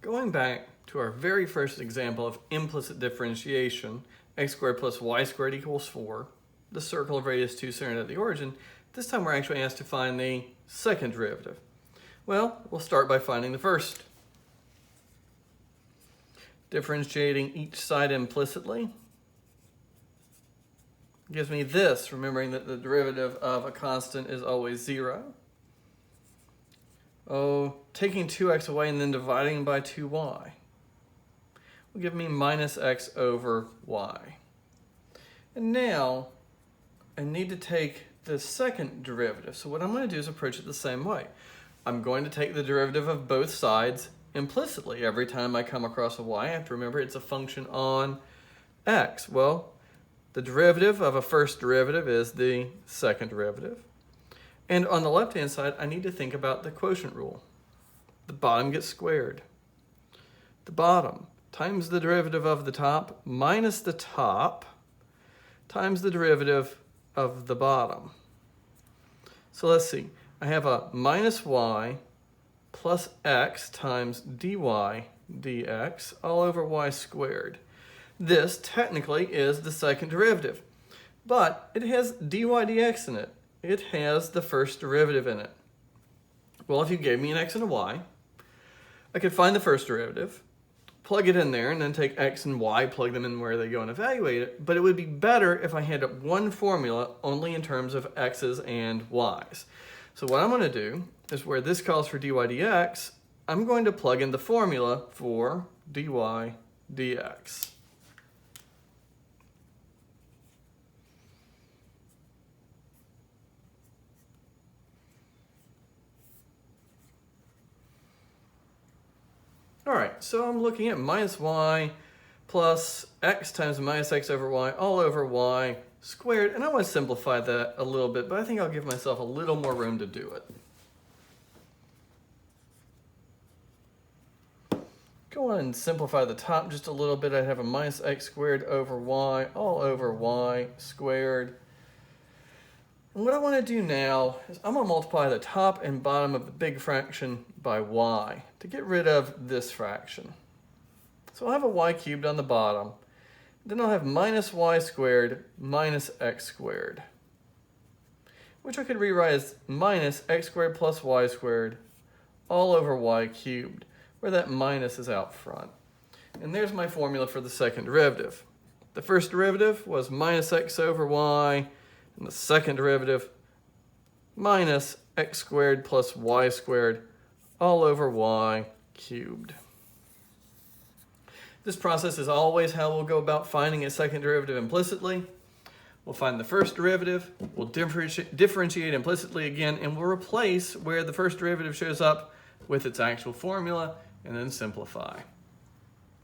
Going back to our very first example of implicit differentiation, x squared plus y squared equals 4, the circle of radius 2 centered at the origin, this time we're actually asked to find the second derivative. Well, we'll start by finding the first. Differentiating each side implicitly gives me this, remembering that the derivative of a constant is always 0. Taking 2x away and then dividing by 2y will give me minus x over y. And now I need to take the second derivative. So what I'm going to do is approach it the same way. I'm going to take the derivative of both sides implicitly. Every time I come across a y, I have to remember it's a function on x. Well, the derivative of a first derivative is the second derivative. And on the left-hand side, I need to think about the quotient rule. The bottom gets squared. The bottom times the derivative of the top minus the top times the derivative of the bottom. So let's see. I have a minus y plus x times dy dx all over y squared. This technically is the second derivative, but it has dy dx in it. It has the first derivative in it. Well, if you gave me an x and a y, I could find the first derivative, plug it in there, and then take x and y, plug them in where they go and evaluate it. But it would be better if I had one formula only in terms of x's and y's. So what I'm going to do is where this calls for dy dx, I'm going to plug in the formula for dy dx. All right, so I'm looking at minus y plus x times minus x over y all over y squared, and I want to simplify that a little bit, but I think I'll give myself a little more room to do it. Go on and simplify the top just a little bit. I'd have a minus x squared over y all over y squared. And what I want to do now is I'm going to multiply the top and bottom of the big fraction by y to get rid of this fraction. So I'll have a y cubed on the bottom. Then I'll have minus y squared minus x squared, which I could rewrite as minus x squared plus y squared all over y cubed, where that minus is out front. And there's my formula for the second derivative. The first derivative was minus x over y, and the second derivative minus x squared plus y squared all over y cubed. This process is always how we'll go about finding a second derivative implicitly. We'll find the first derivative, we'll differentiate implicitly again, and we'll replace where the first derivative shows up with its actual formula, and then simplify.